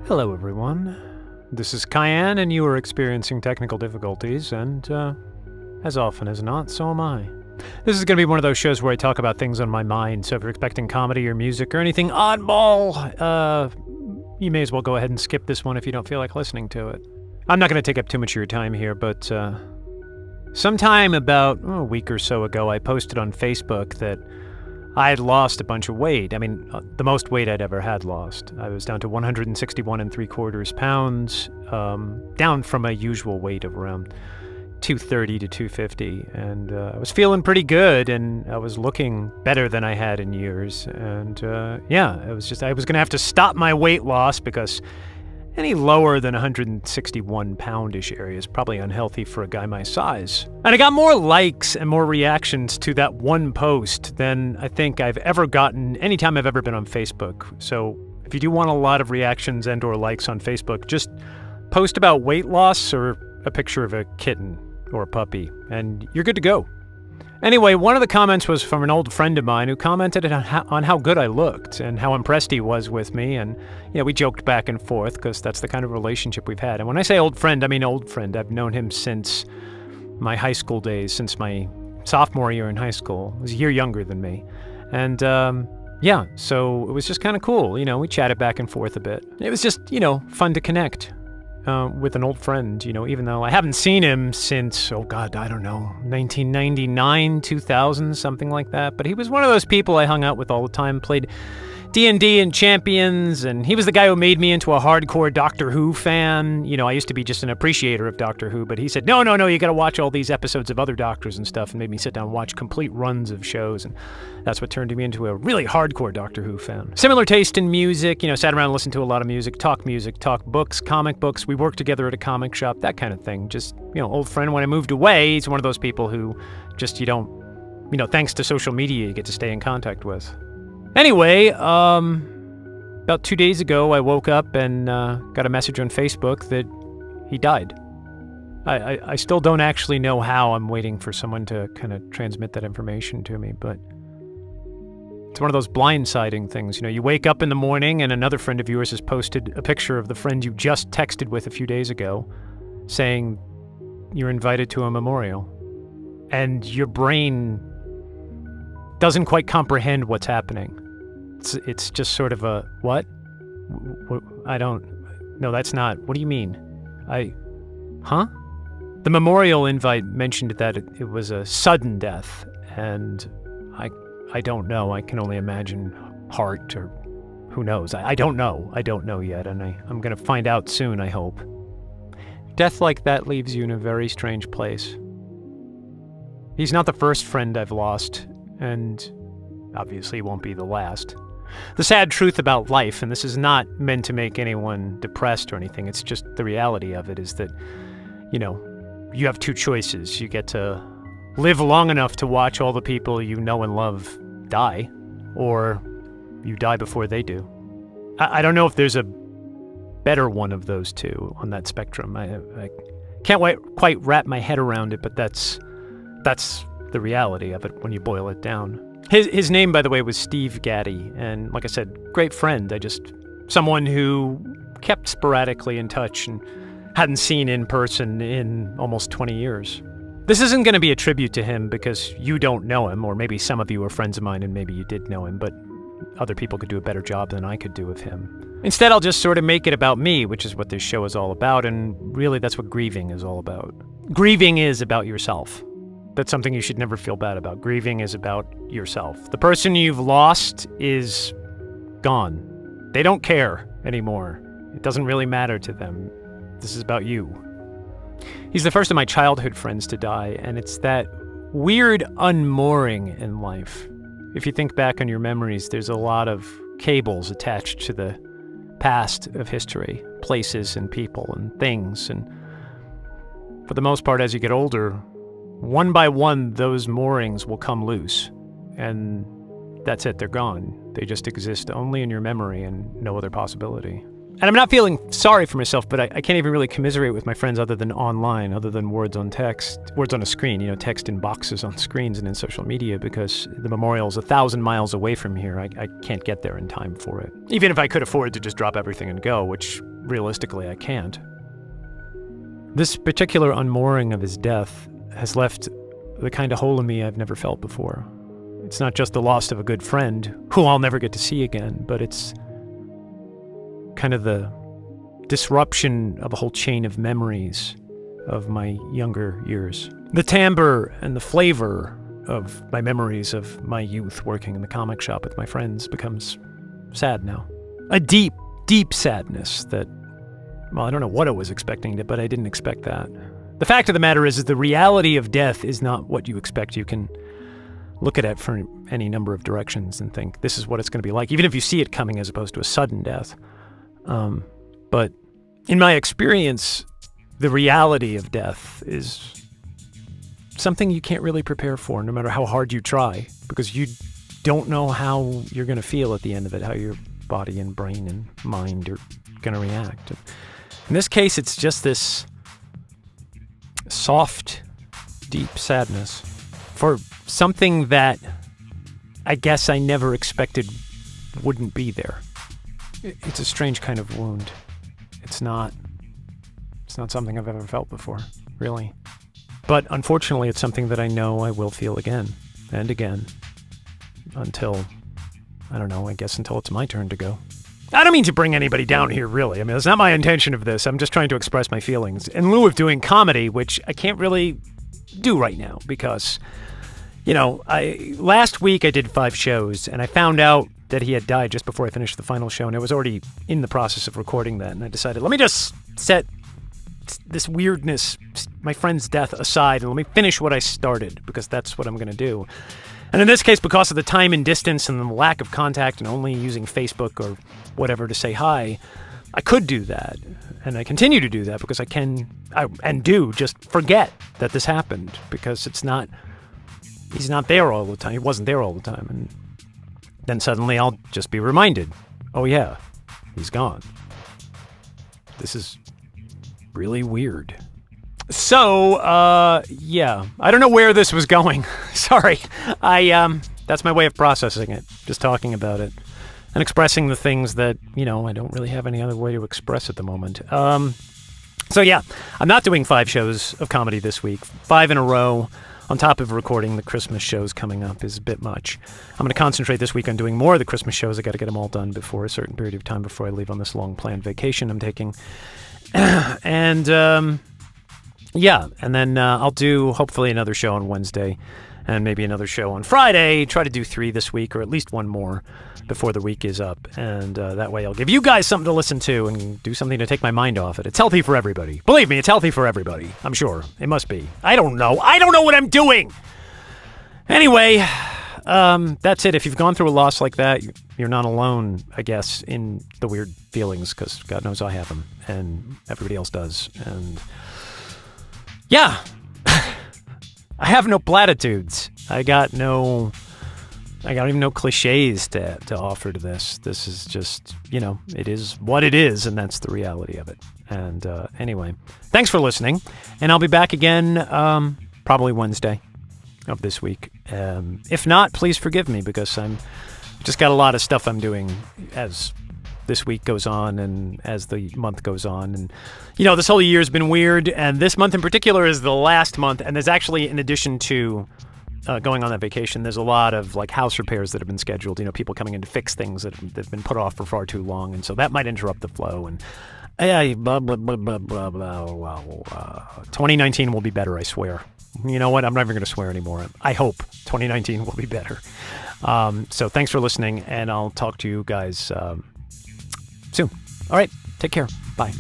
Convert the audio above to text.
Hello everyone, this is Cayenne and you are experiencing technical difficulties and, as often as not, so am I. This is going to be one of those shows where I talk about things on my mind, so if you're expecting comedy or music or anything oddball, you may as well go ahead and skip this one if you don't feel like listening to it. I'm not going to take up too much of your time here, but sometime about a week or so ago I posted on Facebook that I had lost a bunch of weight. I mean, the most weight I'd ever had lost. I was down to 161 3/4 pounds, down from my usual weight of around 230 to 250. And I was feeling pretty good, and I was looking better than I had in years. And I was going to have to stop my weight loss because any lower than 161 poundish area is probably unhealthy for a guy my size. And I got more likes and more reactions to that one post than I think I've ever gotten anytime I've ever been on Facebook. So if you do want a lot of reactions and or likes on Facebook, just post about weight loss or a picture of a kitten or a puppy, and you're good to go. Anyway, one of the comments was from an old friend of mine who commented on how good I looked and how impressed he was with me. And, we joked back and forth because that's the kind of relationship we've had. And when I say old friend, I mean old friend. I've known him since my high school days, since my sophomore year in high school. He was a year younger than me. And, so it was just kind of cool. We chatted back and forth a bit. It was just, fun to connect with an old friend, even though I haven't seen him since, 1999, 2000, something like that. But he was one of those people I hung out with all the time, played D&D and Champions, and he was the guy who made me into a hardcore Doctor Who fan. I used to be just an appreciator of Doctor Who, but he said, no, you gotta watch all these episodes of other Doctors and stuff, and made me sit down and watch complete runs of shows, and that's what turned me into a really hardcore Doctor Who fan. Similar taste in music, sat around and listened to a lot of music, talk books, comic books. We worked together at a comic shop, that kind of thing. Just, old friend. When I moved away, he's one of those people who just, thanks to social media, you get to stay in contact with. Anyway, about 2 days ago, I woke up and got a message on Facebook that he died. I still don't actually know how. I'm waiting for someone to kind of transmit that information to me, but it's one of those blindsiding things. You wake up in the morning and another friend of yours has posted a picture of the friend you just texted with a few days ago saying you're invited to a memorial. And your brain doesn't quite comprehend what's happening. It's just sort of a, what? No, that's not, what do you mean? The memorial invite mentioned that it was a sudden death, and I don't know. I can only imagine heart or who knows. I don't know. I don't know yet, and I'm going to find out soon, I hope. Death like that leaves you in a very strange place. He's not the first friend I've lost, and obviously won't be the last. The sad truth about life, and this is not meant to make anyone depressed or anything, it's just the reality of it, is that, you have two choices. You get to live long enough to watch all the people you know and love die, or you die before they do. I don't know if there's a better one of those two on that spectrum. I can't quite wrap my head around it, but that's the reality of it when you boil it down. His name, by the way, was Steve Gaddy, and like I said, great friend. Someone who kept sporadically in touch and hadn't seen in person in almost 20 years. This isn't going to be a tribute to him because you don't know him, or maybe some of you are friends of mine and maybe you did know him, but other people could do a better job than I could do of him. Instead, I'll just sort of make it about me, which is what this show is all about, and really that's what grieving is all about. Grieving is about yourself. That's something you should never feel bad about. Grieving is about yourself. The person you've lost is gone. They don't care anymore. It doesn't really matter to them. This is about you. He's the first of my childhood friends to die, and it's that weird unmooring in life. If you think back on your memories, there's a lot of cables attached to the past of history, places and people and things, and for the most part, as you get older, one by one, those moorings will come loose, and that's it, they're gone. They just exist only in your memory and no other possibility. And I'm not feeling sorry for myself, but I can't even really commiserate with my friends other than online, other than words on a screen, text in boxes on screens and in social media, because the memorial's 1,000 miles away from here. I can't get there in time for it. Even if I could afford to just drop everything and go, which realistically, I can't. This particular unmooring of his death has left the kind of hole in me I've never felt before. It's not just the loss of a good friend, who I'll never get to see again, but it's kind of the disruption of a whole chain of memories of my younger years. The timbre and the flavor of my memories of my youth working in the comic shop with my friends becomes sad now. A deep, deep sadness that, well, I don't know what I was expecting, but I didn't expect that. The fact of the matter is the reality of death is not what you expect. You can look at it from any number of directions and think, this is what it's going to be like, even if you see it coming as opposed to a sudden death. But in my experience, the reality of death is something you can't really prepare for, no matter how hard you try, because you don't know how you're going to feel at the end of it, how your body and brain and mind are going to react. In this case, it's just this soft, deep sadness for something that I guess I never expected wouldn't be there. It's a strange kind of wound. It's not something I've ever felt before, really. But unfortunately, it's something that I know I will feel again and again until, I don't know, I guess until it's my turn to go. I don't mean to bring anybody down here, really. I mean, that's not my intention of this. I'm just trying to express my feelings in lieu of doing comedy, which I can't really do right now because, last week I did 5 shows and I found out that he had died just before I finished the final show, and I was already in the process of recording that, and I decided, let me just set this weirdness, my friend's death aside, and let me finish what I started, because that's what I'm going to do. And in this case, because of the time and distance and the lack of contact and only using Facebook or whatever to say hi, I could do that. And I continue to do that because do just forget that this happened, because he's not there all the time. He wasn't there all the time. And then suddenly I'll just be reminded, oh yeah, he's gone. This is really weird. So, yeah, I don't know where this was going. Sorry. That's my way of processing it, just talking about it and expressing the things that, I don't really have any other way to express at the moment. So yeah, I'm not doing 5 shows of comedy this week. 5 in a row on top of recording the Christmas shows coming up is a bit much. I'm going to concentrate this week on doing more of the Christmas shows. I got to get them all done before a certain period of time before I leave on this long planned vacation I'm taking. And then I'll do hopefully another show on Wednesday and maybe another show on Friday. Try to do 3 this week, or at least 1 more before the week is up. And that way I'll give you guys something to listen to and do something to take my mind off it. It's healthy for everybody. Believe me, it's healthy for everybody. I'm sure. It must be. I don't know what I'm doing. Anyway, that's it. If you've gone through a loss like that, you're not alone, I guess, in the weird feelings, because God knows I have them, and everybody else does. And yeah, I have no platitudes. I got even no cliches to offer to this. This is just, it is what it is, and that's the reality of it. And anyway, thanks for listening, and I'll be back again probably Wednesday of this week. If not, please forgive me, because I'm just got a lot of stuff I'm doing as this week goes on and as the month goes on. And, this whole year's been weird, and this month in particular is the last month, and there's actually, in addition to going on that vacation, there's a lot of house repairs that have been scheduled, people coming in to fix things that have been put off for far too long, and so that might interrupt the flow, and blah, blah, blah, blah, blah, blah, blah. 2019 will be better, I swear. You know what? I'm never going to swear anymore. I hope 2019 will be better. So thanks for listening, and I'll talk to you guys soon. All right. Take care. Bye.